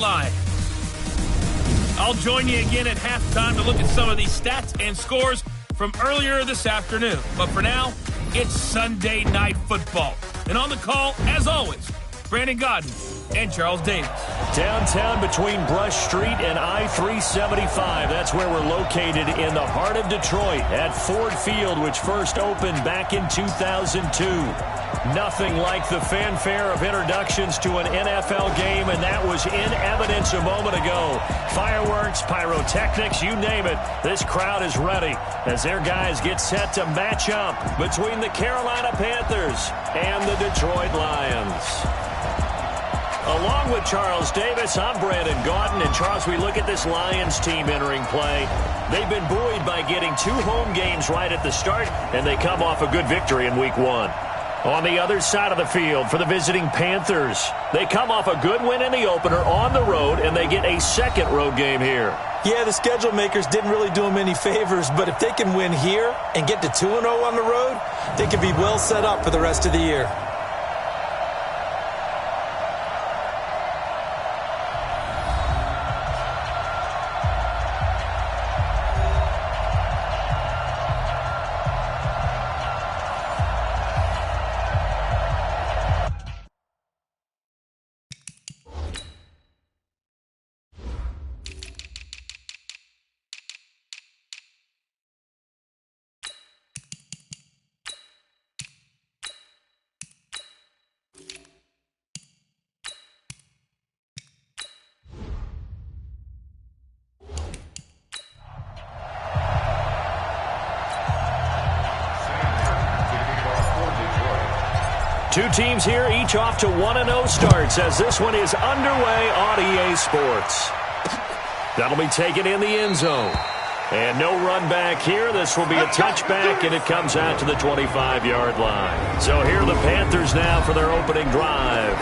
Live. I'll join you again at halftime to look at some of these stats and scores from earlier this afternoon. But for now, it's Sunday Night Football. And on the call, as always, Brandon Godden and Charles Davis. Downtown between Brush Street and I-375. That's where we're located in the heart of Detroit at Ford Field, which first opened back in 2002. Nothing like the fanfare of introductions to an NFL game, and that was in evidence a moment ago. Fireworks, pyrotechnics, you name it. This crowd is ready as their guys get set to match up between the Carolina Panthers and the Detroit Lions. Along with Charles Davis, I'm Brandon Gaudin. And Charles, we look at this Lions team entering play. They've been buoyed by getting 2 home games right at the start, and they come off a good victory in Week 1. On the other side of the field for the visiting Panthers, they come off a good win in the opener on the road, and they get a second road game here. Yeah, the schedule makers didn't really do them any favors, but if they can win here and get to 2-0 on the road, they could be well set up for the rest of the year. Two teams here, each off to 1-0 starts as this one is underway on EA Sports. That'll be taken in the end zone. And no run back here. This will be a touchback, and it comes out to the 25-yard line. So here are the Panthers now for their opening drive.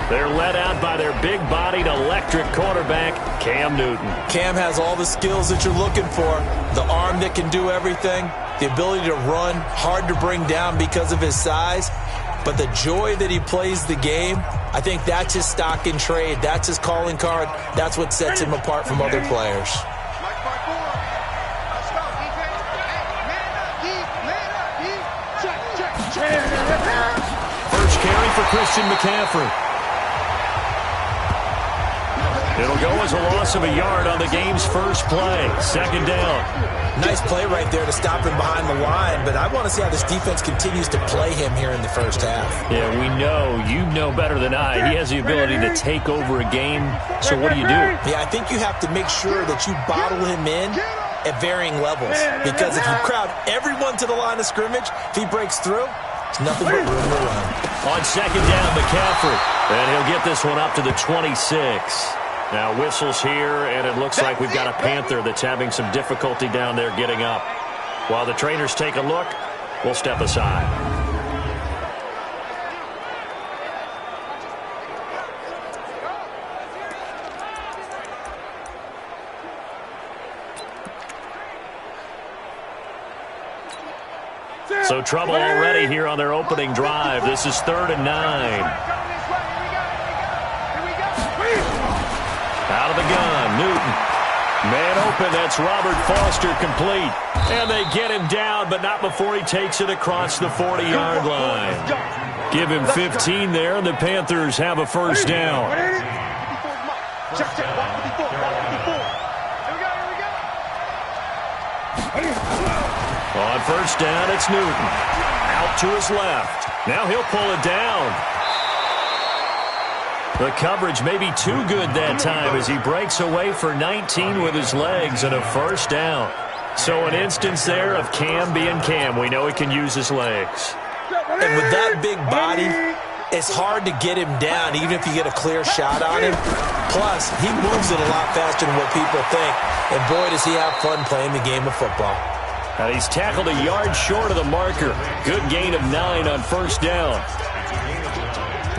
They're led out by their big-bodied electric quarterback, Cam Newton. Cam has all the skills that you're looking for. The arm that can do everything, the ability to run, hard to bring down because of his size. But the joy that he plays the game, I think that's his stock in trade. That's his calling card. That's what sets him apart from other players. First carry for Christian McCaffrey. It'll go as a loss of a yard on the game's first play. Second down. Nice play right there to stop him behind the line, but I want to see how this defense continues to play him here in the first half. Yeah, we know. You know better than I. He has the ability to take over a game, so what do you do? Yeah, I think you have to make sure that you bottle him in at varying levels, because if you crowd everyone to the line of scrimmage, if he breaks through, it's nothing but room to run. On second down, McCaffrey, and he'll get this one up to the 26. Now whistles here, and it looks like we've got a Panther that's having some difficulty down there getting up. While the trainers take a look, we'll step aside. So trouble already here on their opening drive. This is 3rd and 9. Out of the gun, Newton. Man open, that's Robert Foster complete. And they get him down, but not before he takes it across the 40-yard line. Give him 15 there, and the Panthers have a first down. On first down, it's Newton. Out to his left. Now he'll pull it down. The coverage may be too good that time as he breaks away for 19 with his legs and a first down. So an instance there of Cam being Cam. We know he can use his legs. And with that big body, it's hard to get him down even if you get a clear shot on him. Plus, he moves it a lot faster than what people think. And boy, does he have fun playing the game of football. And he's tackled a yard short of the marker. Good gain of 9 on first down.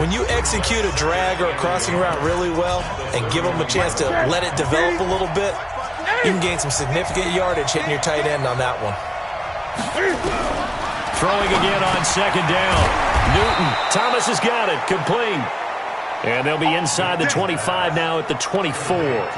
When you execute a drag or a crossing route really well and give them a chance to let it develop a little bit, you can gain some significant yardage hitting your tight end on that one. Throwing again on second down. Newton. Thomas has got it. Complete. And they'll be inside the 25 now at the 24.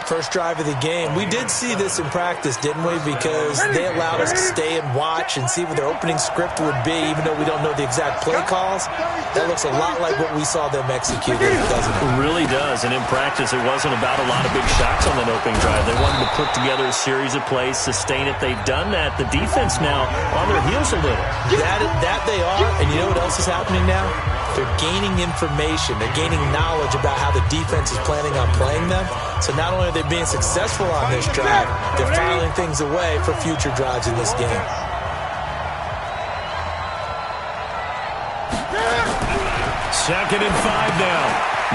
First drive of the game. We did see this in practice, didn't we? Because they allowed us to stay and watch and see what their opening script would be, even though we don't know the exact play calls. That looks a lot like what we saw them execute, doesn't it? It really does. And in practice, it wasn't about a lot of big shots on that opening drive. They wanted to put together a series of plays, sustain it. They've done that. The defense now on their heels a little. That they are. And you know what else is happening now? They're gaining information. They're gaining knowledge about how the defense is planning on playing them. So not only are they being successful on this drive, they're filing things away for future drives in this game. Second and 5 now.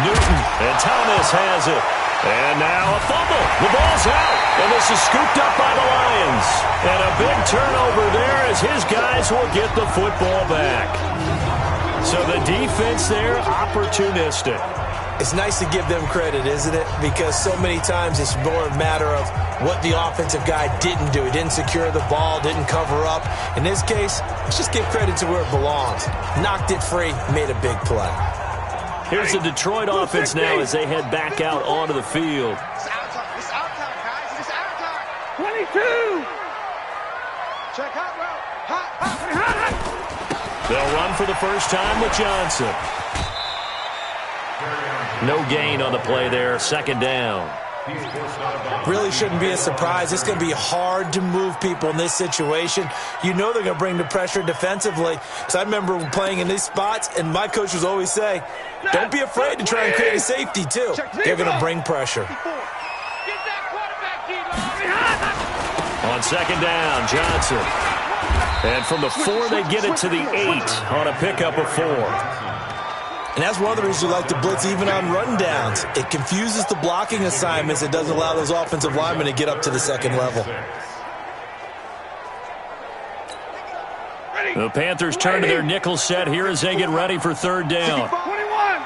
Newton and Thomas has it. And now a fumble. The ball's out. And this is scooped up by the Lions. And a big turnover there as his guys will get the football back. So the defense there, opportunistic. It's nice to give them credit, isn't it? Because so many times it's more a matter of what the offensive guy didn't do. He didn't secure the ball, didn't cover up. In this case, let's just give credit to where it belongs. Knocked it free, made a big play. Here's the Detroit offense now as they head back out onto the field. It's our time. It's our time, guys. It's our time. 22. Check out, bro. Hot. They'll run for the first time with Johnson. No gain on the play there. Second down. Really shouldn't be a surprise. It's going to be hard to move people in this situation. You know they're going to bring the pressure defensively. Because I remember playing in these spots, and my coach was always saying, don't be afraid to try and create a safety, too. They're going to bring pressure. On second down, Johnson. And from the 4, they get it to the 8 on a pickup of 4. And that's one of the reasons you like to blitz even on rundowns. It confuses the blocking assignments. It doesn't allow those offensive linemen to get up to the second level. The Panthers turn to their nickel set here as they get ready for third down. 21.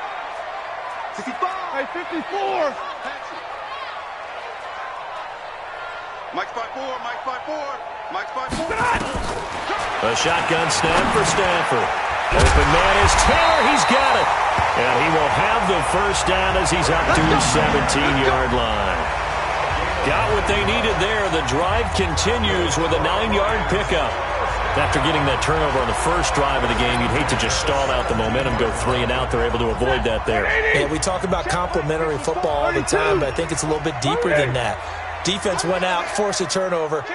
65. 54. Mike's by 4. Mike's by 4. Mike's by 4. A shotgun snap for Stafford. Open man is Taylor. He's got it. And he will have the first down as he's up to his 17-yard line. Got what they needed there. The drive continues with a 9-yard pickup. After getting that turnover on the first drive of the game, you'd hate to just stall out the momentum, go 3 and out. They're able to avoid that there. Yeah, we talk about complementary football all the time, but I think it's a little bit deeper than that. Defense went out, forced a turnover,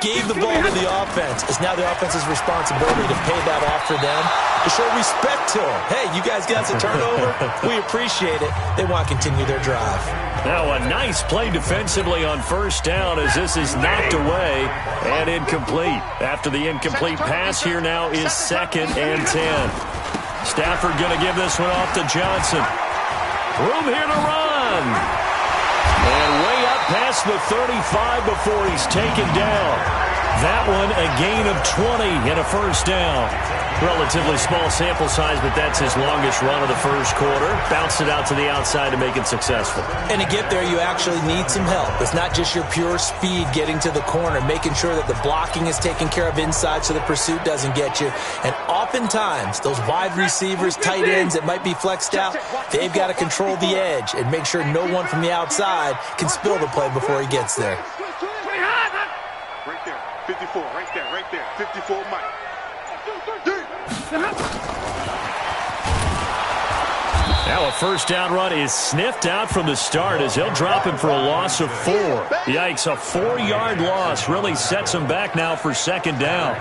gave the ball to the offense. It's now the offense's responsibility to pay that off for them, to show respect to them. Hey, you guys got a turnover? We appreciate it. They want to continue their drive. Now a nice play defensively on first down as this is knocked away and incomplete. After the incomplete pass, here now is 2nd and 10. Stafford going to give this one off to Johnson. Room here to run. And way up past the 35 before he's taken down. That one a gain of 20 and a first down. Relatively small sample size, but that's his longest run of the first quarter. Bounced it out to the outside to make it successful. And to get there, you actually need some help. It's not just your pure speed getting to the corner, making sure that the blocking is taken care of inside so the pursuit doesn't get you. And oftentimes, those wide receivers, tight ends that might be flexed out, they've got to control the edge and make sure no one from the outside can spill the play before he gets there. Right there. 54. Right there. Right there. 54, Mike. Now a first down run is sniffed out from the start as they'll drop him for a loss of 4. Yikes, a 4-yard loss really sets him back now for second down.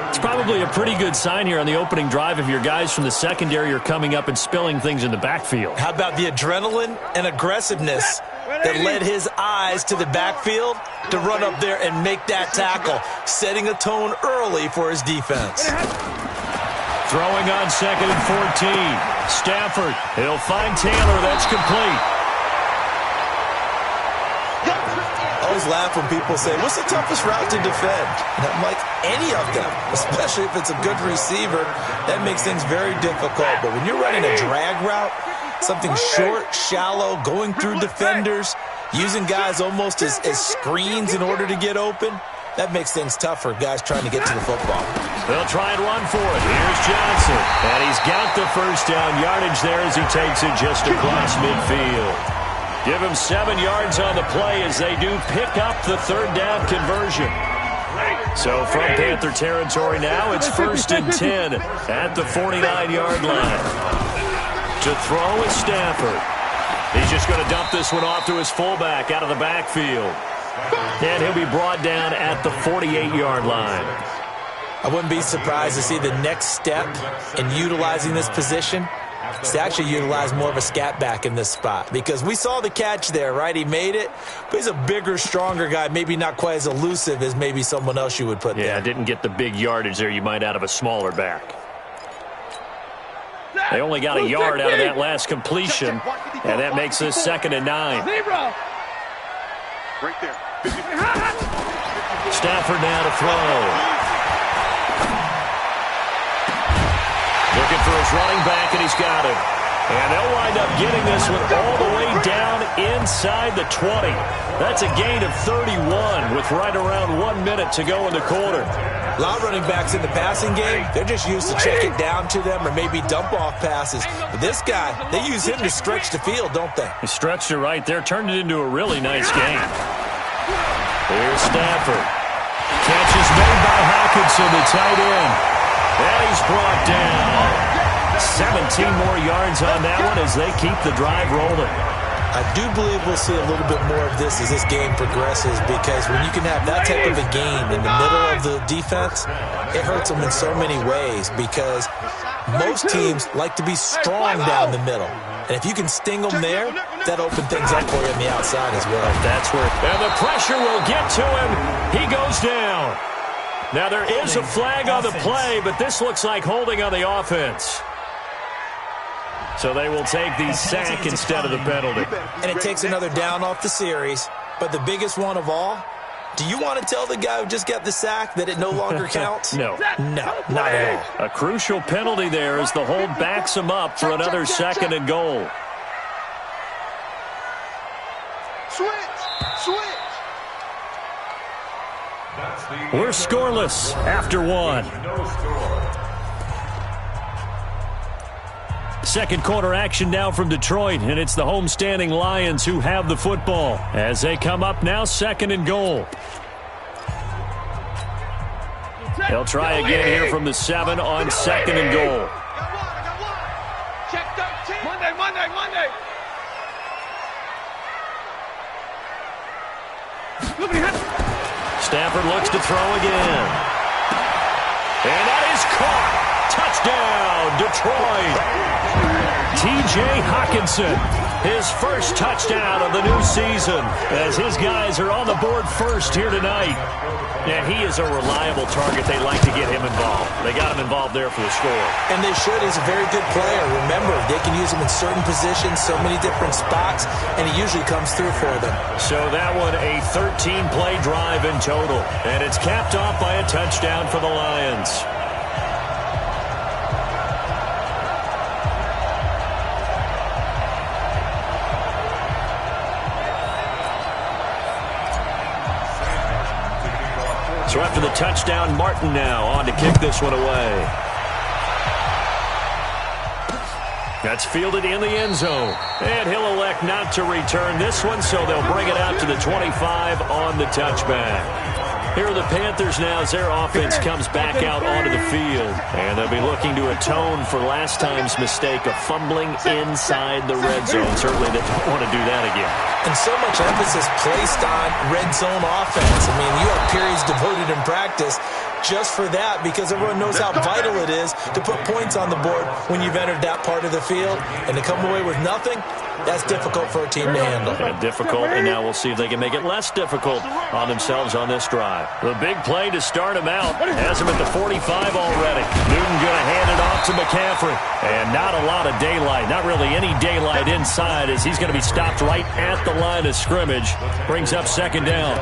It's probably a pretty good sign here on the opening drive if your guys from the secondary are coming up and spilling things in the backfield. How about the adrenaline and aggressiveness that led his eyes to the backfield to run up there and make that tackle, setting a tone early for his defense. Throwing on 2nd and 14. Stafford, he'll find Taylor. That's complete. I always laugh when people say, what's the toughest route to defend? And I'm like, any of them, especially if it's a good receiver. That makes things very difficult. But when you're running a drag route, something short, shallow, going through defenders, using guys almost as screens in order to get open, that makes things tough for guys trying to get to the football. They'll try and run for it. Here's Johnson. And he's got the first down yardage there as he takes it just across midfield. Give him 7 yards on the play as they do pick up the third down conversion. So from Panther territory now, it's 1st and 10 at the 49-yard line. To throw is Stafford. He's just going to dump this one off to his fullback out of the backfield. And he'll be brought down at the 48-yard line. I wouldn't be surprised to see the next step in utilizing this position is to actually utilize more of a scat back in this spot. Because we saw the catch there, right? He made it, but he's a bigger, stronger guy, maybe not quite as elusive as maybe someone else you would put there. Yeah, didn't get the big yardage there you might out of a smaller back. They only got a yard out of that last completion, and that makes this 2nd and 9. Right there. Stafford now to throw. Looking for his running back, and he's got him. And they'll wind up getting this one all the way down inside the 20. That's a gain of 31 with right around 1 minute to go in the quarter. A lot of running backs in the passing game, they're just used to check it down to them or maybe dump off passes. But this guy, they use him to stretch the field, don't they? He stretched it right there, turned it into a really nice game. Here's Stafford. Catch is made by Hawkinson, the tight end. And he's brought down. 17 more yards on that one as they keep the drive rolling. I do believe we'll see a little bit more of this as this game progresses, because when you can have that type of a game in the middle of the defense, it hurts them in so many ways, because most teams like to be strong down the middle. And if you can sting them there, that opens things up for you on the outside as well. That's where, and the pressure will get to him. He goes down. Now there is a flag on the play, but this looks like holding on the offense. So they will take the sack instead of the penalty. And it takes another down off the series. But the biggest one of all, do you want to tell the guy who just got the sack that it no longer counts? No. No, not at all. A crucial penalty there as the hold backs him up for another 2nd and goal. Switch! We're scoreless after 1. Second quarter action now from Detroit, and it's the homestanding Lions who have the football as they come up now 2nd and goal. They'll try again here from the 7 on 2nd and goal. Check 13. Monday. Stafford looks to throw again. And that is caught. Touchdown, Detroit. T.J. Hawkinson, his first touchdown of the new season as his guys are on the board first here tonight. And he is a reliable target. They like to get him involved. They got him involved there for the score. And they should. He's a very good player. Remember, they can use him in certain positions, so many different spots, and he usually comes through for them. So that one, a 13-play drive in total. And it's capped off by a touchdown for the Lions. So after the touchdown, Martin now on to kick this one away. That's fielded in the end zone. And he'll elect not to return this one, so they'll bring it out to the 25 on the touchback. Here are the Panthers now as their offense comes back out onto the field. And they'll be looking to atone for last time's mistake of fumbling inside the red zone. Certainly they don't want to do that again. And so much emphasis placed on red zone offense. I mean, you have periods devoted in practice just for that, because everyone knows how vital it is to put points on the board when you've entered that part of the field. And to come away with nothing, that's difficult for a team to handle. And difficult, and now we'll see if they can make it less difficult on themselves on this drive. The big play to start him out has him at the 45 already. Newton going to hand it off to McCaffrey. And not a lot of daylight, not really any daylight inside, as he's going to be stopped right at the line of scrimmage. Brings up 2nd down.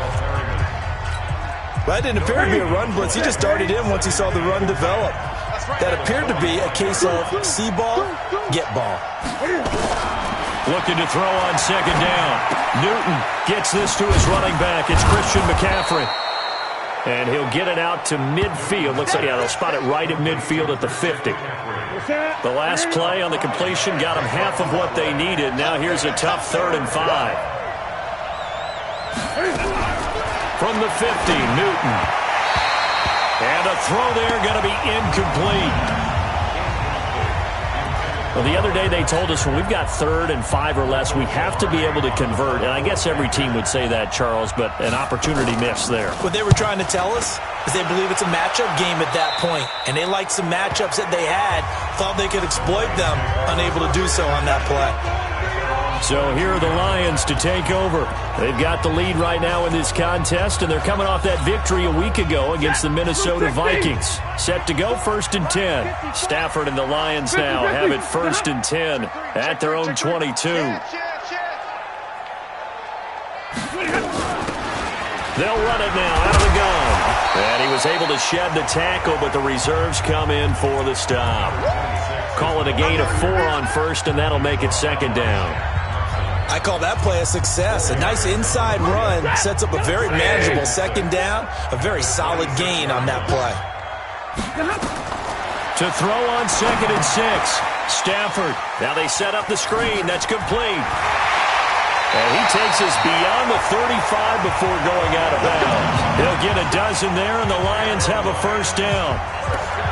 That didn't appear to be a run blitz. He just darted in once he saw the run develop. That appeared to be a case of see ball, get ball. Looking to throw on 2nd down. Newton gets this to his running back. It's Christian McCaffrey. And he'll get it out to midfield. Looks like, yeah, they'll spot it right at midfield at the 50. The last play on the completion got them half of what they needed. Now here's a tough 3rd and 5. From the 50, Newton. And a throw there going to be incomplete. Well, the other day they told us when we've got 3rd and 5 or less, we have to be able to convert. And I guess every team would say that, Charles, but an opportunity missed there. What they were trying to tell us is they believe it's a matchup game at that point. And they liked some matchups that they had, thought they could exploit them, unable to do so on that play. So here are the Lions to take over. They've got the lead right now in this contest, and they're coming off that victory a week ago against the Minnesota Vikings. Set to go 1st and 10. Stafford and the Lions now have it 1st and 10 at their own 22. They'll run it now out of the gun. And he was able to shed the tackle, but the reserves come in for the stop. Call it a gain of 4 on 1st, and that'll make it 2nd down. I call that play a success. A nice inside run sets up a very manageable 2nd down. A very solid gain on that play. To throw on 2nd and 6. Stafford. Now they set up the screen. That's complete. And he takes us beyond the 35 before going out of bounds. He'll get a dozen there, and the Lions have a 1st down.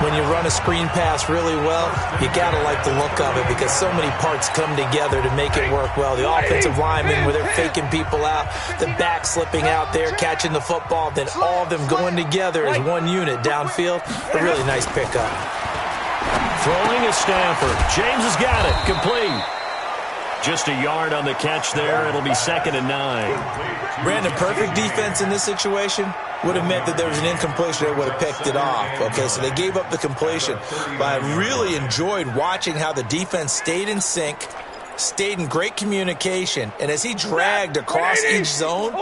When you run a screen pass really well, you got to like the look of it because so many parts come together to make it work well. The offensive linemen, where they're faking people out, the back slipping out there, catching the football, then all of them going together as one unit downfield. A really nice pickup. Throwing is Stafford. James has got it. Complete. Just a yard on the catch there. It'll be 2nd and 9. Brandon, perfect defense in this situation would have meant that there was an incompletion that would have picked it off. Okay, so they gave up the completion. But I really enjoyed watching how the defense stayed in sync, stayed in great communication, and as he dragged across each zone,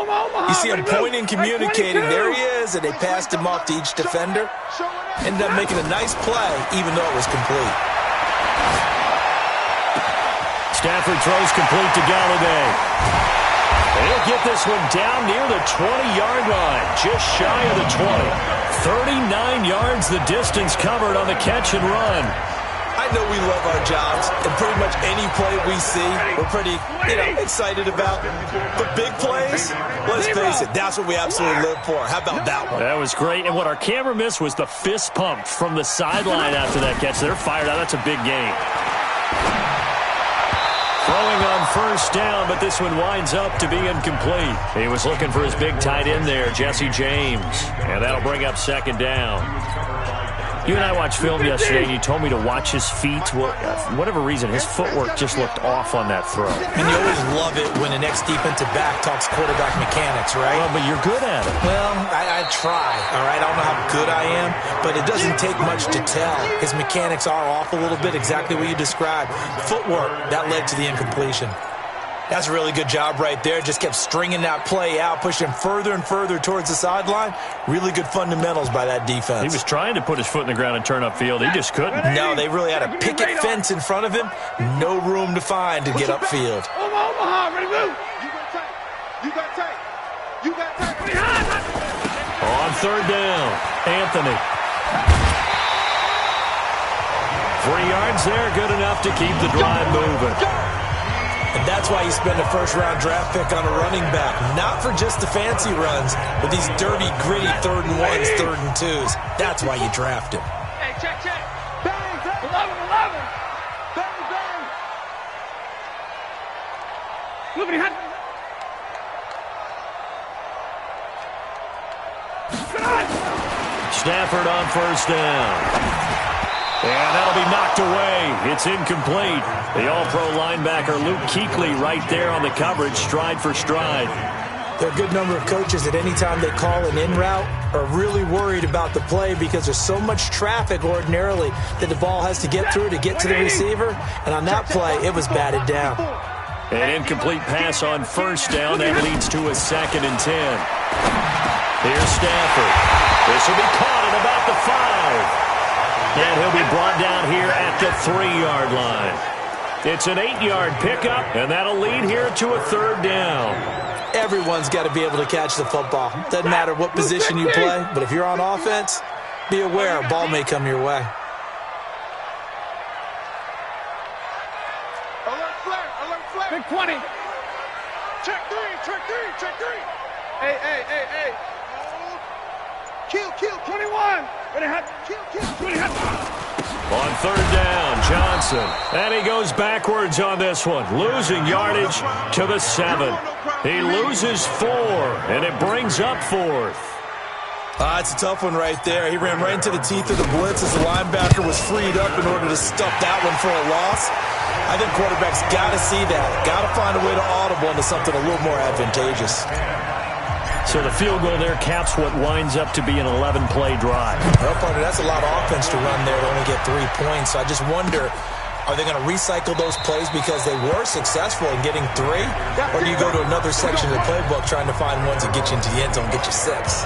you see him pointing, communicating. There he is, and they passed him off to each defender. Ended up making a nice play, even though it was complete. Stafford throws complete to Galladay. He'll get this one down near the 20-yard line, just shy of the 20. 39 yards the distance covered on the catch and run. I know we love our jobs, and pretty much any play we see, we're pretty, excited about. But big plays, let's face it, that's what we absolutely live for. How about that one? That was great, and what our camera missed was the fist pump from the sideline after that catch. They're fired out. That's a big game. Throwing on 1st down, but this one winds up to be incomplete. He was looking for his big tight end there, Jesse James. And that'll bring up 2nd down. You and I watched film yesterday, and you told me to watch his feet. Well, for whatever reason, his footwork just looked off on that throw. And you always love it when the next defensive back talks quarterback mechanics, right? Well, but you're good at it. Well, I try, all right? I don't know how good I am, but it doesn't take much to tell. His mechanics are off a little bit, exactly what you described. Footwork, that led to the incompletion. That's a really good job right there. Just kept stringing that play out, pushing him further and further towards the sideline. Really good fundamentals by that defense. He was trying to put his foot in the ground and turn upfield. He just couldn't. No, they really had a picket fence in front of him. No room to find to get upfield. Omaha, ready to move. You got tight. You got tight. On 3rd down, Anthony. 3 yards there, good enough to keep the drive moving. And that's why you spend a first-round draft pick on a running back. Not for just the fancy runs, but these dirty, gritty 3rd and 1s, 3rd and 2s. That's why you draft him. Hey, check. Bang, 11. Bang. Moving ahead. Stafford on 1st down. And that'll be knocked away. It's incomplete. The all-pro linebacker Luke Kuechly right there on the coverage, stride for stride. There are a good number of coaches that any time they call an in route are really worried about the play because there's so much traffic ordinarily that the ball has to get through to get to the receiver. And on that play, it was batted down. An incomplete pass on 1st down. That leads to a 2nd and 10. Here's Stafford. This will be caught at about the 5. And he'll be brought down here at the 3-yard line. It's an 8-yard pickup, and that'll lead here to a 3rd down. Everyone's got to be able to catch the football. Doesn't matter what position you play, but if you're on offense, be aware a ball may come your way. Alert flare, alert flare. Big 20. Check three, check three, check three. Hey. Kill, 21. Kill, 20. On third down, Johnson. And he goes backwards on this one, losing yardage to the 7. He loses 4, and it brings up 4th. It's a tough one right there. He ran right into the teeth of the blitz as the linebacker was freed up in order to stuff that one for a loss. I think quarterbacks got to see that. Got to find a way to audible into something a little more advantageous. So the field goal there caps what winds up to be an 11-play drive. Well, partner, that's a lot of offense to run there to only get 3 points. So I just wonder, are they going to recycle those plays because they were successful in getting 3? Or do you go to another section of the playbook trying to find ones that get you into the end zone, get you 6?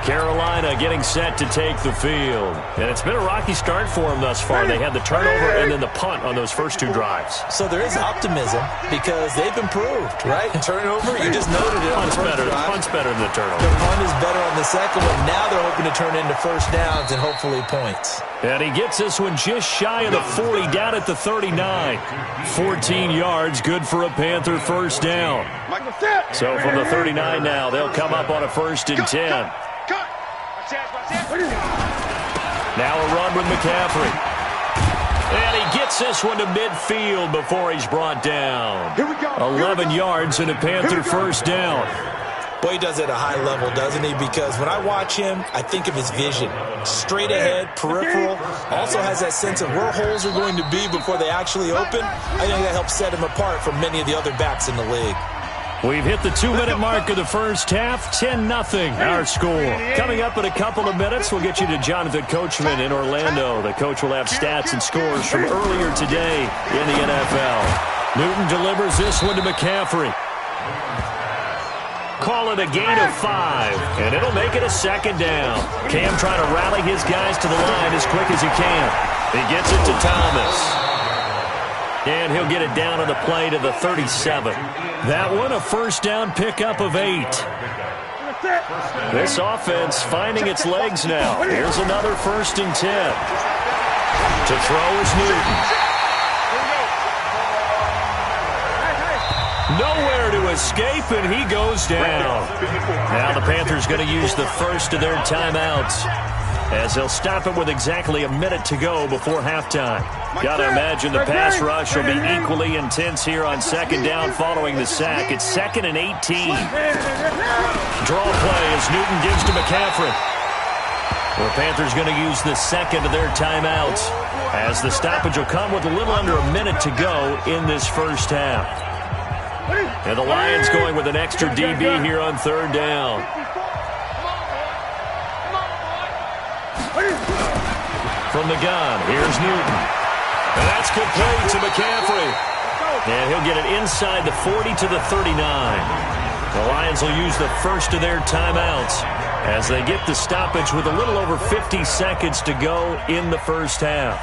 Carolina getting set to take the field. And it's been a rocky start for them thus far. They had the turnover and then the punt on those first 2 drives. So there is optimism because they've improved, right? Turnover, you just noted it. Punt's better than the turnover. The punt is better on the second one. Now they're hoping to turn into first downs and hopefully points. And he gets this one just shy of the 40, down at the 39. 14 yards, good for a Panther first down. So from the 39 now, they'll come up on a 1st and 10. Now a run with McCaffrey. And he gets this one to midfield before he's brought down. 11 yards and a Panther first down. Boy, he does it at a high level, doesn't he? Because when I watch him, I think of his vision. Straight ahead, peripheral. Also has that sense of where holes are going to be before they actually open. I think that helps set him apart from many of the other backs in the league. We've hit the 2-minute mark of the first half. 10-0 our score. Coming up in a couple of minutes, we'll get you to Jonathan Coachman in Orlando. The coach will have stats and scores from earlier today in the NFL. Newton delivers this one to McCaffrey. Call it a gain of 5, and it'll make it a 2nd down. Cam trying to rally his guys to the line as quick as he can. He gets it to Thomas. And he'll get it down on the play to the 37. That one, a first down pickup of 8. This offense finding its legs now. Here's another 1st and 10. To throw is Newton. Nowhere to escape, and he goes down. Now the Panthers going to use the first of their timeouts, as they'll stop it with exactly a minute to go before halftime. Got to imagine the pass rush will be equally intense here on 2nd down following the sack. It's 2nd and 18. Draw play as Newton gives to McCaffrey. The Panthers going to use the 2nd of their timeouts, as the stoppage will come with a little under a minute to go in this first half. And the Lions going with an extra DB here on 3rd down. From the gun, here's Newton. And that's complete to McCaffrey. And he'll get it inside the 40 to the 39. The Lions will use the first of their timeouts as they get the stoppage with a little over 50 seconds to go in the first half.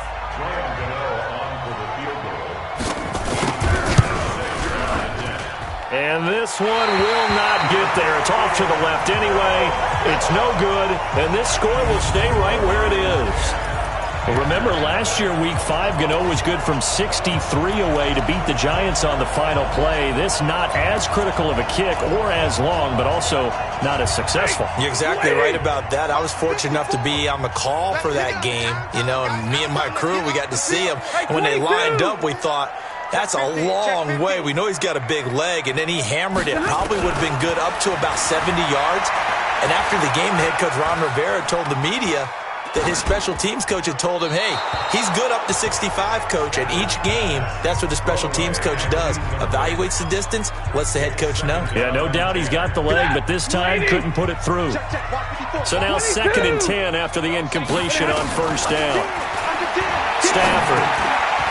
And this one will not get there. It's off to the left anyway. It's no good, and this score will stay right where it is. Well, remember, last year, Week 5, Gano was good from 63 away to beat the Giants on the final play. This not as critical of a kick or as long, but also not as successful. You're exactly right about that. I was fortunate enough to be on the call for that game, and me and my crew, we got to see him. And when they lined up, we thought, that's a long way. We know he's got a big leg, and then he hammered it. Probably would have been good up to about 70 yards. And after the game, the head coach, Ron Rivera, told the media that his special teams coach had told him, hey, he's good up to 65, coach. And each game, that's what the special teams coach does. Evaluates the distance, lets the head coach know. Yeah, no doubt he's got the leg, but this time couldn't put it through. So now 2nd and 10 after the incompletion on first down. Stafford.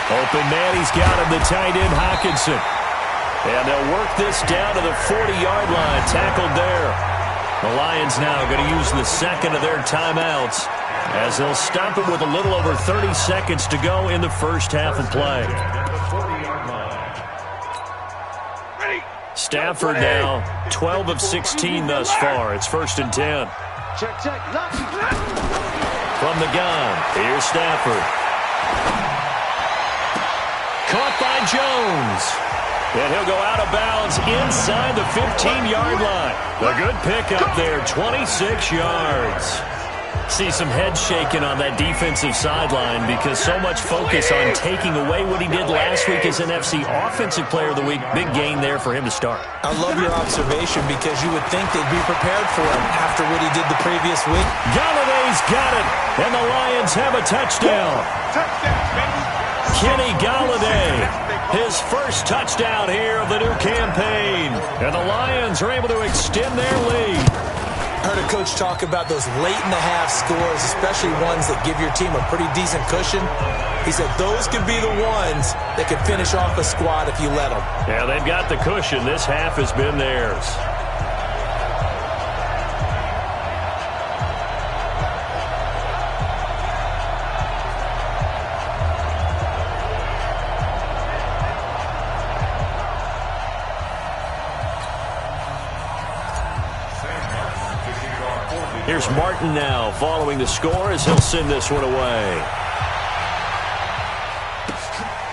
Open man, he's got him, the tight end, Hockenson. And they'll work this down to the 40-yard line, tackled there. The Lions now going to use the 2nd of their timeouts, as they'll stop it with a little over 30 seconds to go in the first half of play. Stafford now 12 of 16 thus far. It's 1st and 10. From the gun, here's Stafford. Caught by Jones. And he'll go out of bounds inside the 15-yard line. A good pickup there, 26 yards. See some head shaking on that defensive sideline because so much focus on taking away what he did last week as NFC Offensive Player of the Week. Big gain there for him to start. I love your observation because you would think they'd be prepared for him after what he did the previous week. Galladay's got it, and the Lions have a touchdown. Kenny Galladay, his first touchdown here of the new campaign. And the Lions are able to extend their lead. I heard a coach talk about those late-in-the-half scores, especially ones that give your team a pretty decent cushion. He said those could be the ones that could finish off a squad if you let them. Yeah, they've got the cushion. This half has been theirs. Here's Martin now following the score as he'll send this one away.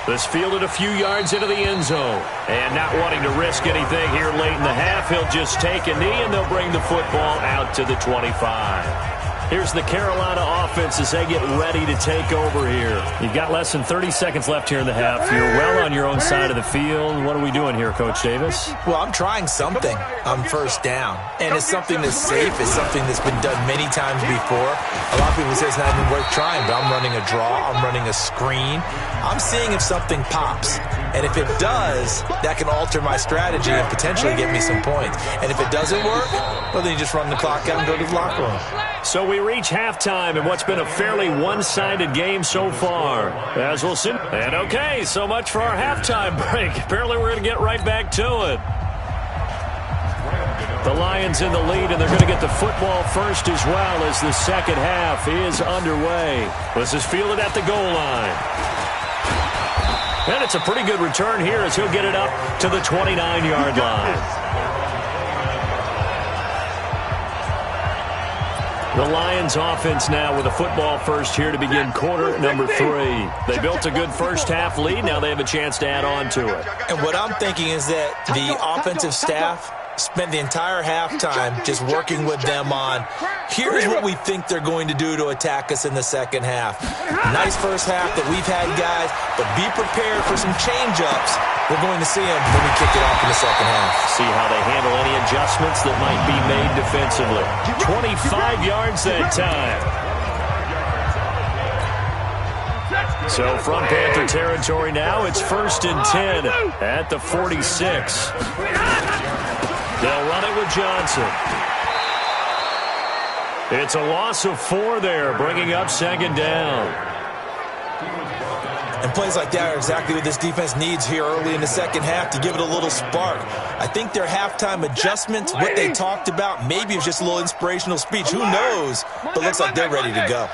This fielded a few yards into the end zone. And not wanting to risk anything here late in the half, he'll just take a knee and they'll bring the football out to the 25. Here's the Carolina offense as they get ready to take over here. You've got less than 30 seconds left here in the half. You're well on your own side of the field. What are we doing here, Coach Davis? Well, I'm trying something on first down. And it's something that's safe. It's something that's been done many times before. A lot of people say it's not even worth trying, but I'm running a draw. I'm running a screen. I'm seeing if something pops. And if it does, that can alter my strategy and potentially get me some points. And if it doesn't work, well, then you just run the clock out and go to the locker room. So we reach halftime in what's been a fairly one-sided game so far. As we'll see. And okay, so much for our halftime break. Apparently we're going to get right back to it. The Lions in the lead, and they're going to get the football first as well as the second half is underway. This is fielded at the goal line. And it's a pretty good return here as he'll get it up to the 29-yard line. The Lions offense now with a football first here to begin quarter number 3. They built a good first half lead. Now they have a chance to add on to it. And what I'm thinking is that the offensive staff spent the entire halftime just working with them on, here's what we think they're going to do to attack us in the second half. Nice first half that we've had, guys, but be prepared for some change-ups. We're going to see them when we kick it off in the second half. See how they handle any adjustments that might be made defensively. 25 yards that time. So from Panther territory now, it's 1st and 10 at the 46. They'll run it with Johnson. It's a loss of 4 there, bringing up second down. And plays like that are exactly what this defense needs here early in the second half to give it a little spark. I think their halftime adjustments, what they talked about, maybe it's just a little inspirational speech. Who knows? But looks like they're ready to go.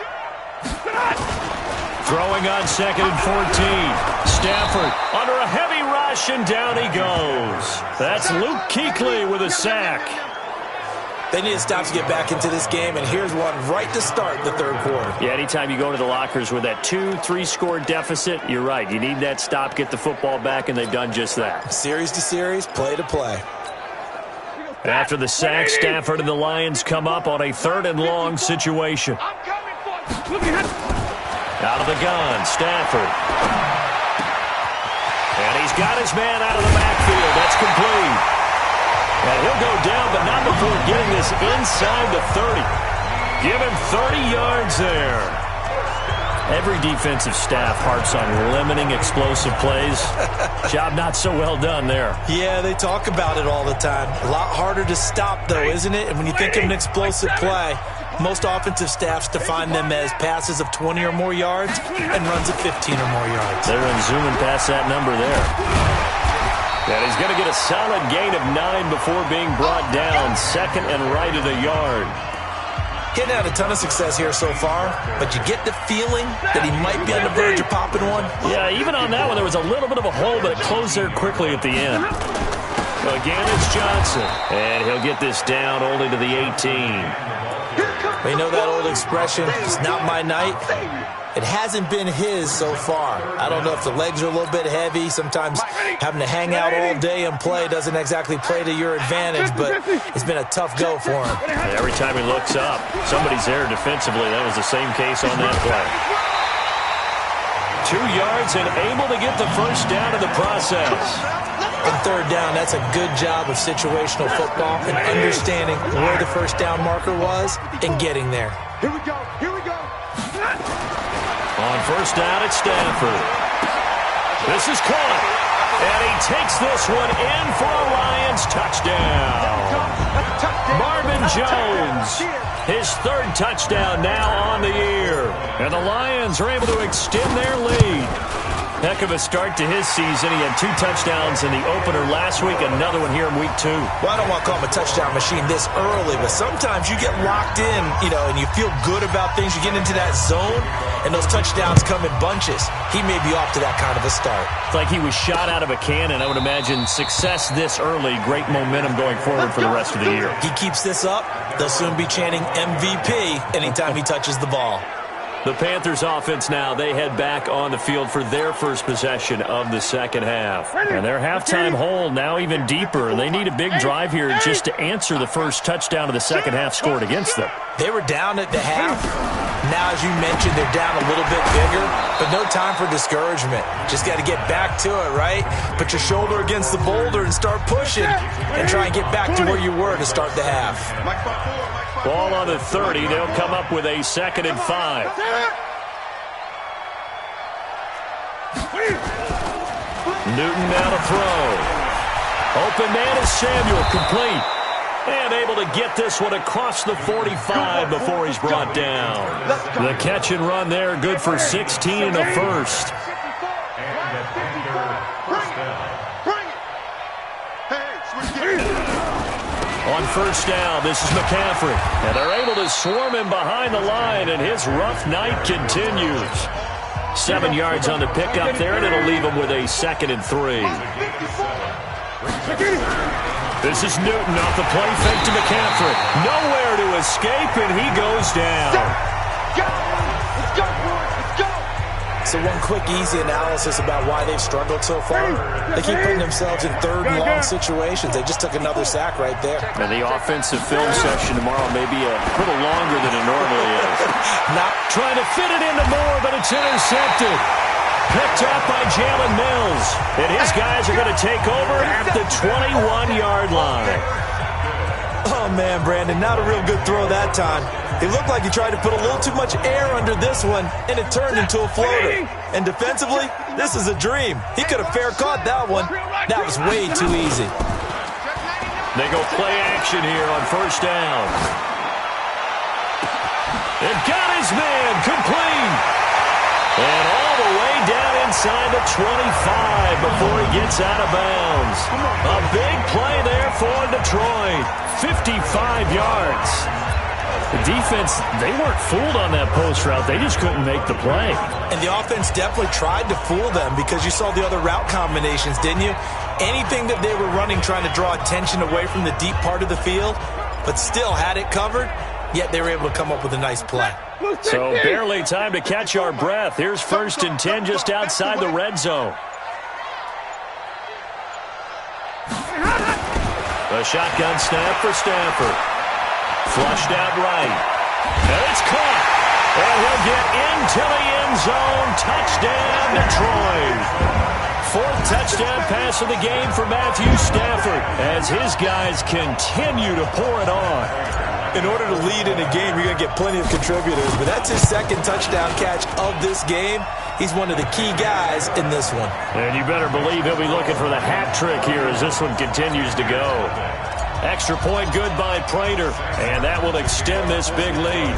Throwing on 2nd and 14. Stafford under a heavy rush, and down he goes. That's Luke Kuechly with a sack. They need to stop to get back into this game, and here's one right to start the third quarter. Yeah, anytime you go to the lockers with that 2-3 score deficit, you're right. You need that stop, get the football back, and they've done just that. Series to series, play to play. After the sack, Stafford and the Lions come up on a 3rd and long situation. Out of the gun, Stafford. And he's got his man out of the backfield. That's complete. And he'll go down, but not before getting this inside the 30. Give him 30 yards there. Every defensive staff harps on limiting explosive plays. Job not so well done there. Yeah, they talk about it all the time. A lot harder to stop, though, isn't it? And when you think of an explosive play, most offensive staffs define them as passes of 20 or more yards and runs of 15 or more yards. They're zooming past that number there. And he's going to get a solid gain of 9 before being brought down. 2nd and right of the yard. Getting out a ton of success here so far, but you get the feeling that he might be on the verge of popping one. Yeah, even on that one, there was a little bit of a hole, but it closed there quickly at the end. So again, it's Johnson. And he'll get this down only to the 18. You know that old expression, it's not my night? It hasn't been his so far. I don't know if the legs are a little bit heavy. Sometimes having to hang out all day and play doesn't exactly play to your advantage, but it's been a tough go for him. And every time he looks up, somebody's there defensively. That was the same case on that play. 2 yards and able to get the first down in the process. On third down, that's a good job of situational football and understanding where the first down marker was and getting there. Here we go. Here we go. On first down, it's Stafford. This is caught. And he takes this one in for a Lions touchdown. Marvin Jones, his 3rd touchdown now on the year. And the Lions are able to extend their lead. Heck of a start to his season. He had 2 touchdowns in the opener last week, another one here in week 2. Well, I don't want to call him a touchdown machine this early, but sometimes you get locked in, and you feel good about things. You get into that zone, and those touchdowns come in bunches. He may be off to that kind of a start. It's like he was shot out of a cannon. I would imagine success this early, great momentum going forward for the rest of the year. He keeps this up, they'll soon be chanting MVP anytime he touches the ball. The Panthers offense now, they head back on the field for their first possession of the second half. And their halftime hole now even deeper. And they need a big drive here just to answer the first touchdown of the second half scored against them. They were down at the half. Now, as you mentioned, they're down a little bit bigger, but no time for discouragement. Just got to get back to it, right? Put your shoulder against the boulder and start pushing and try and get back to where you were to start the half. Ball on the 30. They'll come up with a 2nd and 5. Newton now to throw. Open man is Samuel, complete. And able to get this one across the 45 before he's brought down. The catch and run there, good for 16 and a first. On first down, this is McCaffrey. And they're able to swarm him behind the line, and his rough night continues. 7 yards on the pickup there, and it'll leave him with a 2nd and 3. This is Newton off the play fake to McCaffrey. Nowhere to escape, and he goes down. Let's go, boys. Let's go. So one quick, easy analysis about why they've struggled so far. They keep putting themselves in 3rd and long situations. They just took another sack right there. And the offensive film session tomorrow may be a little longer than it normally is. Not trying to fit it into Moore, but it's intercepted. Picked up by Jalen Mills. And his guys are going to take over at the 21-yard line. Oh, man, Brandon, not a real good throw that time. It looked like he tried to put a little too much air under this one, and it turned into a floater. And defensively, this is a dream. He could have fair caught that one. That was way too easy. They go play action here on first down. And got his man complete. And all the way down inside the 25 before he gets out of bounds. A big play there for Detroit. 55 yards. The defense, they weren't fooled on that post route. They just couldn't make the play. And the offense definitely tried to fool them because you saw the other route combinations, didn't you? Anything that they were running trying to draw attention away from the deep part of the field, but still had it covered, yet they were able to come up with a nice play. So barely time to catch our breath. Here's 1st and 10 just outside the red zone. A shotgun snap for Stafford. Flushed out right. And it's caught. And he'll get into the end zone. Touchdown, Detroit. 4th touchdown pass of the game for Matthew Stafford as his guys continue to pour it on. In order to lead in a game, you're going to get plenty of contributors, but that's his 2nd touchdown catch of this game. He's one of the key guys in this one. And you better believe he'll be looking for the hat trick here as this one continues to go. Extra point good by Prater, and that will extend this big lead.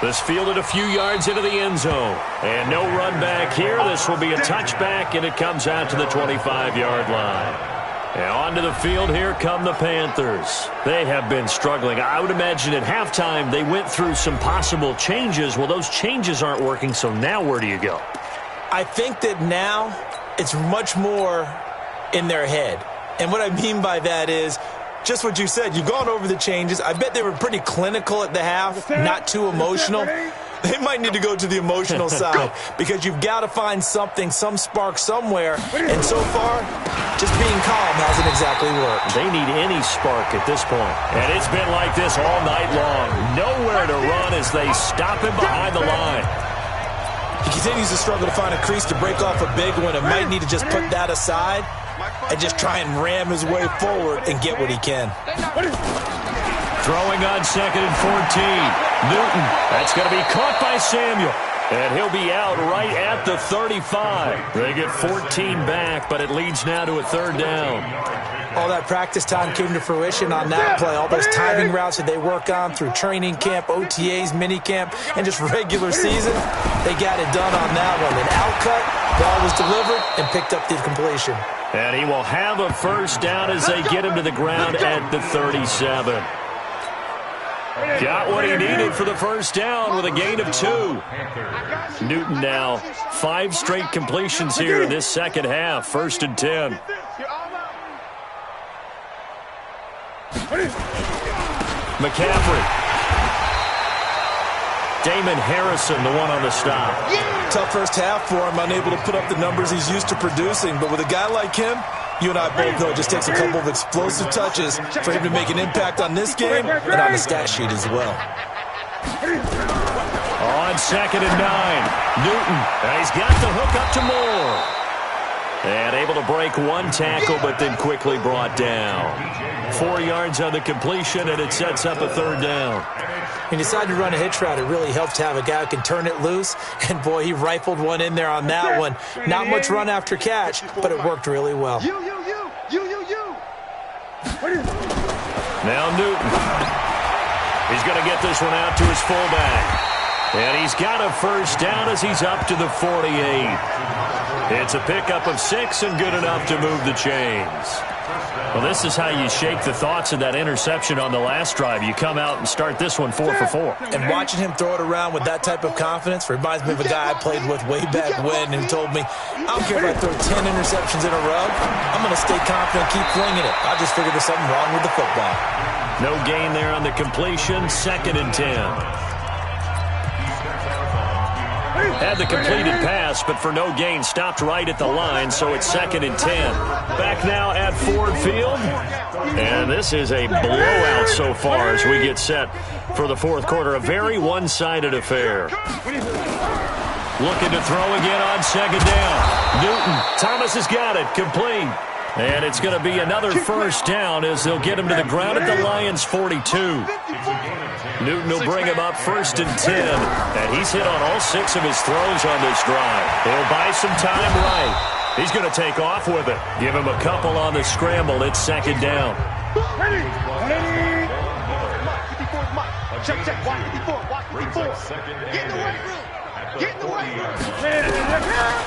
This fielded a few yards into the end zone. And no run back here. This will be a touchback, and it comes out to the 25-yard line. And onto the field, here come the Panthers. They have been struggling. I would imagine at halftime they went through some possible changes. Well, those changes aren't working, so now where do you go? I think that now it's much more in their head. And what I mean by that is just what you said. You've gone over the changes. I bet they were pretty clinical at the half, not too emotional. They might need to go to the emotional side because you've got to find something, some spark somewhere. And so far, just being calm hasn't exactly worked. They need any spark at this point. And it's been like this all night long. Nowhere to run as they stop him behind the line. He continues to struggle to find a crease to break off a big one and might need to just put that aside and just try and ram his way forward and get what he can. Throwing on 2nd and 14. Newton. That's going to be caught by Samuel. And he'll be out right at the 35. They get 14 back, but it leads now to a 3rd down. All that practice time came to fruition on that play. All those timing routes that they work on through training camp, OTAs, mini camp, and just regular season, they got it done on that one. An outcut, ball was delivered, and picked up the completion. And he will have a 1st down as they get him to the ground at the 37. Got what he needed for the 1st down with a gain of 2. Newton now 5 straight completions here in this second half. 1st and 10. McCaffrey. Damon Harrison, the one on the stop. Tough first half for him, unable to put up the numbers he's used to producing. But with a guy like him, you and I both know it just takes a couple of explosive touches for him to make an impact on this game and on the stat sheet as well. On 2nd and 9, Newton. And he's got the hook up to Moore. And able to break 1 tackle, but then quickly brought down. 4 yards on the completion, and it sets up a 3rd down. He decided to run a hitch route. It really helped to have a guy who can turn it loose. And, boy, he rifled one in there on that one. Not much run after catch, but it worked really well. Now Newton. He's going to get this one out to his fullback. And he's got a 1st down as he's up to the 48. It's a pickup of 6 and good enough to move the chains. Well, this is how you shake the thoughts of that interception on the last drive. You come out and start this one 4 for 4. And watching him throw it around with that type of confidence reminds me of a guy I played with way back when who told me, I don't care if I throw 10 interceptions in a row, I'm going to stay confident, keep flinging it. I just figured there's something wrong with the football. No gain there on the completion. 2nd and 10. Had the completed pass, but for no gain, stopped right at the line, so it's 2nd and 10. Back now at Ford Field, and this is a blowout so far as we get set for the 4th quarter. A very one-sided affair. Looking to throw again on 2nd down. Newton, Thomas has got it, complete. And it's going to be another 1st down as they'll get him to the ground at the Lions' 42. Newton will bring him up 1st and 10, and he's hit on all 6 of his throws on this drive. He'll buy some time right. He's going to take off with it. Give him a couple on the scramble. It's 2nd down. Check. Watch 54. Get in the weight room.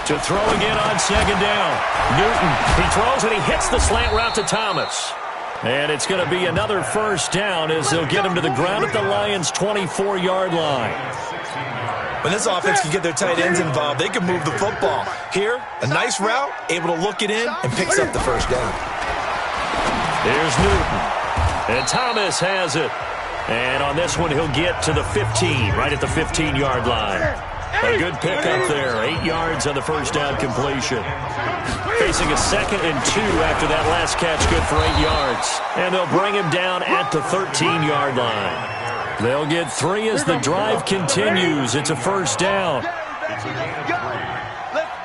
To throw again on 2nd down. Newton, he throws and he hits the slant route to Thomas. And it's going to be another 1st down as they'll get him to the ground at the Lions' 24-yard line. When this offense can get their tight ends involved, they can move the football. Here, a nice route, able to look it in, and picks up the 1st down. Here's Newton. And Thomas has it. And on this one, he'll get to the 15, right at the 15-yard line. A good pickup there. 8 yards on the 1st down completion. Facing a 2nd and 2 after that last catch, good for 8 yards. And they'll bring him down at the 13-yard line. They'll get 3 as the drive continues. It's a 1st down. Let's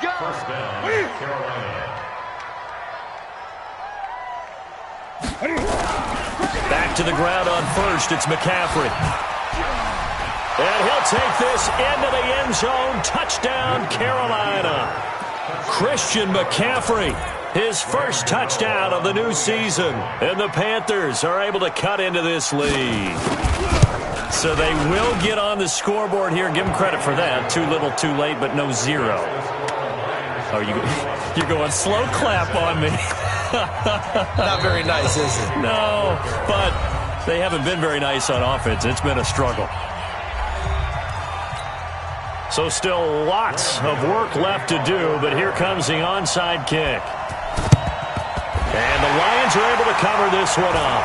go. First down, Carolina. Back to the ground on 1st. It's McCaffrey. And he'll take this into the end zone. Touchdown, Carolina. Christian McCaffrey, his 1st touchdown of the new season. And the Panthers are able to cut into this lead. So they will get on the scoreboard here. Give them credit for that. Too little, too late, but no 0. Oh, you're going slow clap on me. Not very nice, is it? No, but they haven't been very nice on offense. It's been a struggle. So still lots of work left to do, but here comes the onside kick. And the Lions are able to cover this one up.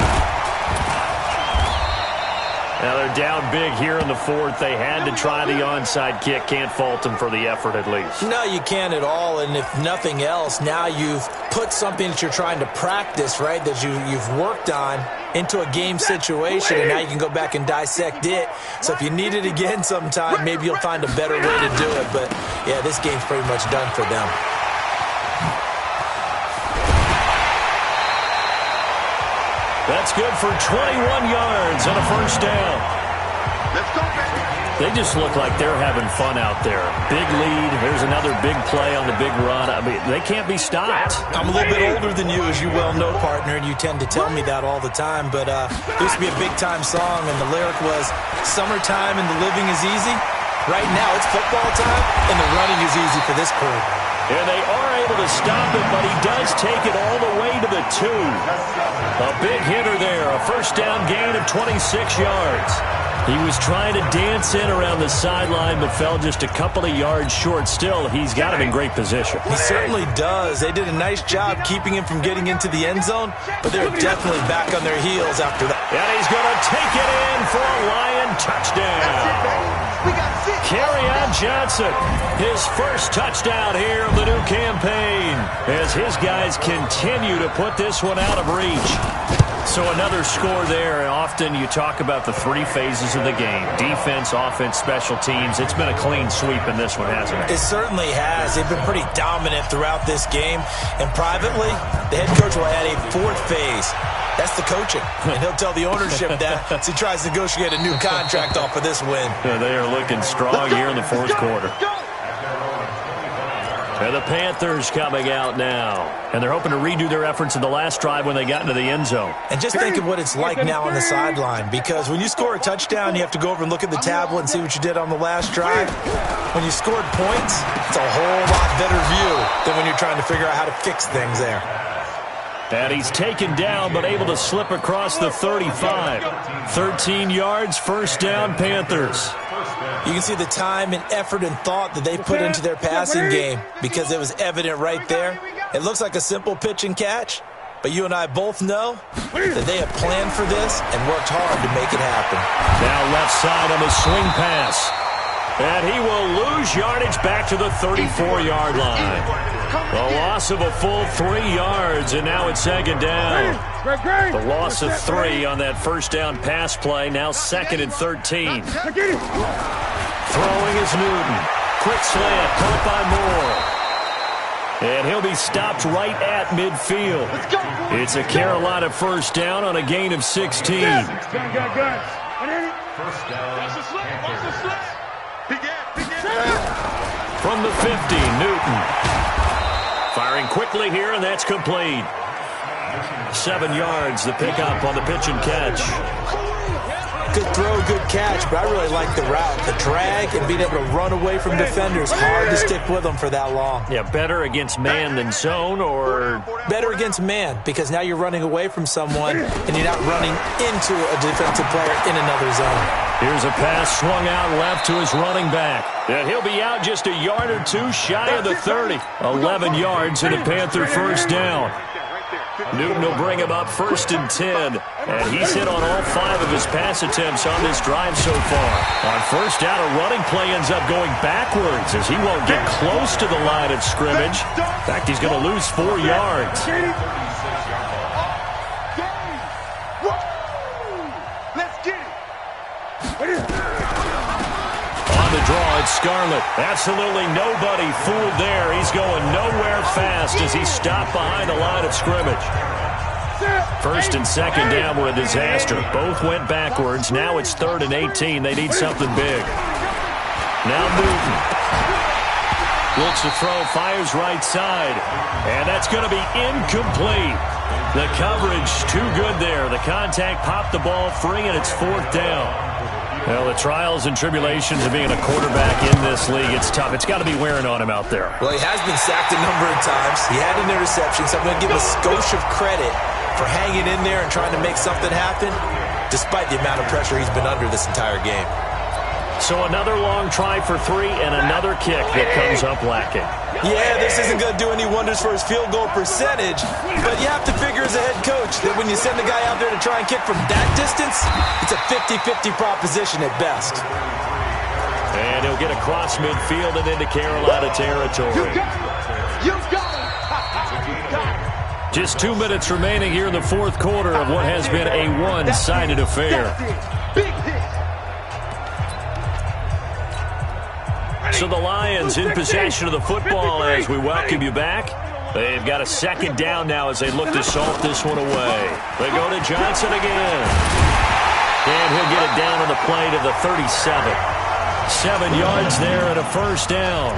Now they're down big here in the fourth. They had to try the onside kick. Can't fault them for the effort at least. No, you can't at all. And if nothing else, now you've put something that you're trying to practice, right, that you've worked on into a game situation, and now you can go back and dissect it. So if you need it again sometime, maybe you'll find a better way to do it. But, yeah, this game's pretty much done for them. That's good for 21 yards and a first down. Let's go, baby. They just look like they're having fun out there. Big lead. Here's another big play on the big run. I mean, they can't be stopped. I'm a little bit older than you, as you well know, partner, and you tend to tell me that all the time. But it used to be a big-time song, and the lyric was, "Summertime and the living is easy." Right now, it's football time, and the running is easy for this crew. And they are able to stop it, but he does take it all the way to the 2. A big hitter there, a first down gain of 26 yards. He was trying to dance in around the sideline, but fell just a couple of yards short. Still, he's got him in great position. He certainly does. They did a nice job keeping him from getting into the end zone, but they're definitely back on their heels after that. And he's going to take it in for a Lion touchdown. Kerryon Johnson, his first touchdown here of the new campaign, as his guys continue to put this one out of reach. So another score there, and often you talk about the 3 phases of the game: defense, offense, special teams. It's been a clean sweep in this one, hasn't it? It certainly has. They've been pretty dominant throughout this game, and privately, the head coach will add a 4th phase. That's the coaching, and he'll tell the ownership that as he tries to negotiate a new contract off of this win. Yeah, they are looking strong here in the fourth quarter. And the Panthers coming out now. And they're hoping to redo their efforts in the last drive when they got into the end zone. And just think of what it's like now on the sideline, because when you score a touchdown, you have to go over and look at the tablet and see what you did on the last drive. When you scored points, it's a whole lot better view than when you're trying to figure out how to fix things there. And he's taken down, but able to slip across the 35. 13 yards, first down, Panthers. You can see the time and effort and thought that they put into their passing game, because it was evident right there. It looks like a simple pitch and catch, but you and I both know that they have planned for this and worked hard to make it happen. Now left side on the swing pass. And he will lose yardage back to the 34-yard line. A loss of a full 3 yards, and now it's second down. The loss of 3 on that first down pass play, now 2nd and 13. Throwing is Newton. Quick slant, caught by Moore. And he'll be stopped right at midfield. It's a Carolina first down on a gain of 16. First down. From the 50, Newton. Firing quickly here, and that's complete. 7 yards, the pickup on the pitch and catch. Good throw, good catch, but I really like the route. The drag and being able to run away from defenders. Hard to stick with them for that long. Yeah, better against man than zone, or? Better against man, because now you're running away from someone and you're not running into a defensive player in another zone. Here's a pass swung out left to his running back. And he'll be out just a yard or 2 shy of the 30. 11 yards and a Panther first down. Newton will bring him up 1st and 10. And he's hit on all 5 of his pass attempts on this drive so far. On first down, a running play ends up going backwards as he won't get close to the line of scrimmage. In fact, he's going to lose 4 yards. On the draw, it's Scarlett. Absolutely nobody fooled there. He's going nowhere fast as he's stopped behind the line of scrimmage. 1st and 2nd down were a disaster. Both went backwards. Now it's 3rd and 18. They need something big. Now Newton. Looks to throw, fires right side. And that's going to be incomplete. The coverage too good there. The contact popped the ball free, and it's 4th down. Well, the trials and tribulations of being a quarterback in this league, it's tough. It's got to be wearing on him out there. Well, he has been sacked a number of times. He had an interception, so I'm going to give a skosh of credit for hanging in there and trying to make something happen, despite the amount of pressure he's been under this entire game. So another long try for 3 and another kick that comes up lacking. Yeah, this isn't going to do any wonders for his field goal percentage, but you have to figure as a head coach that when you send a guy out there to try and kick from that distance, it's a 50-50 proposition at best. And he'll get across midfield and into Carolina territory. Just 2 minutes remaining here in the fourth quarter of what has been a one-sided affair. So the Lions in possession of the football as we welcome you back. They've got a second down now as they look to salt this one away. They go to Johnson again. And he'll get it down on the play to the 37. 7 yards there and a first down.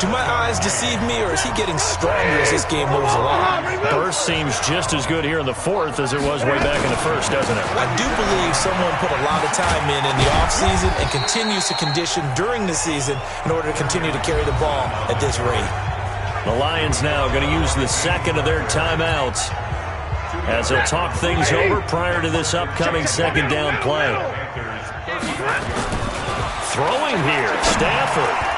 Do my eyes deceive me, or is he getting stronger as this game moves along? Burst seems just as good here in the fourth as it was way back in the first, doesn't it? I do believe someone put a lot of time in the offseason and continues to condition during the season in order to continue to carry the ball at this rate. The Lions now going to use the second of their timeouts as they'll talk things over prior to this upcoming second down play. Throwing here, Stafford.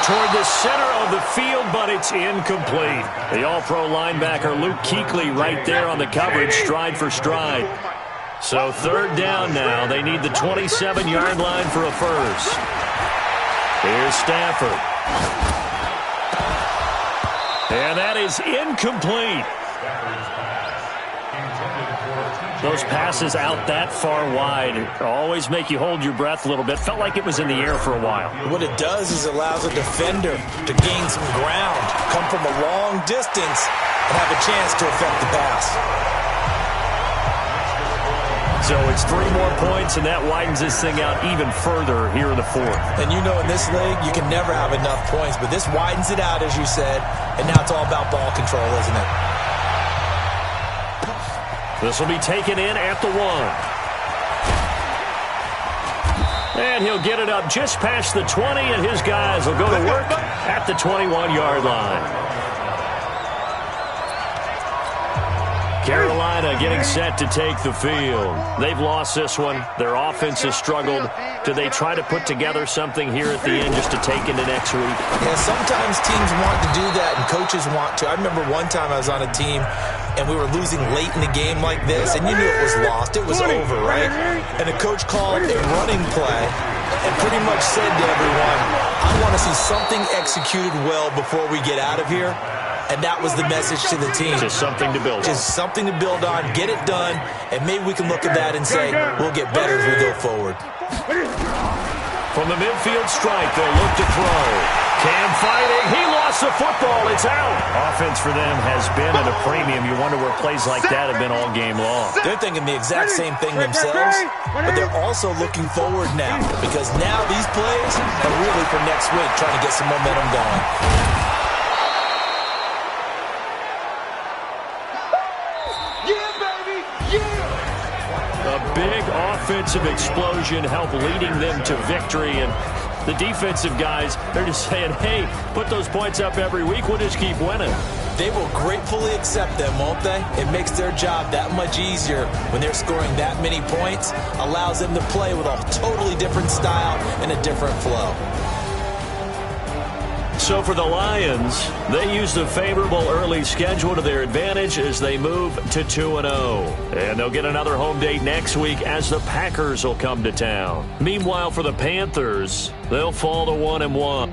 Toward the center of the field, but it's incomplete. The all-pro linebacker Luke Kuechly right there on the coverage, stride for stride. So third down now. They need the 27-yard line for a first. Here's Stafford. And that is incomplete. Those passes out that far wide always make you hold your breath a little bit. Felt like it was in the air for a while. What it does is it allows a defender to gain some ground, come from a long distance, and have a chance to affect the pass. So it's 3 more points, and that widens this thing out even further here in the fourth. And you know in this league, you can never have enough points, but this widens it out, as you said, and now it's all about ball control, isn't it? This will be taken in at the 1. And he'll get it up just past the 20, and his guys will go to work at the 21-yard line. Carolina getting set to take the field. They've lost this one. Their offense has struggled. Do they try to put together something here at the end just to take into next week? Yeah, sometimes teams want to do that and coaches want to. I remember one time I was on a team and we were losing late in the game like this, and you knew it was lost. It was over, right? And the coach called a running play and pretty much said to everyone, I want to see something executed well before we get out of here. And that was the message to the team. Just something to build on. Just something to build on, get it done, and maybe we can look at that and say, we'll get better as we go forward. From the midfield strike, they'll look to throw. Cam fighting. He lost the football. It's out. Offense for them has been at a premium. You wonder where plays like that have been all game long. They're thinking the exact same thing themselves, but they're also looking forward now because now these plays are really for next week, trying to get some momentum going. Big offensive explosion helped leading them to victory, and the defensive guys, they're just saying, hey, put those points up every week, we'll just keep winning. They will gratefully accept them, won't they? It makes their job that much easier when they're scoring that many points, allows them to play with a totally different style and a different flow. So for the Lions, they use the favorable early schedule to their advantage as they move to 2-0. And they'll get another home date next week as the Packers will come to town. Meanwhile, for the Panthers, they'll fall to 1-1.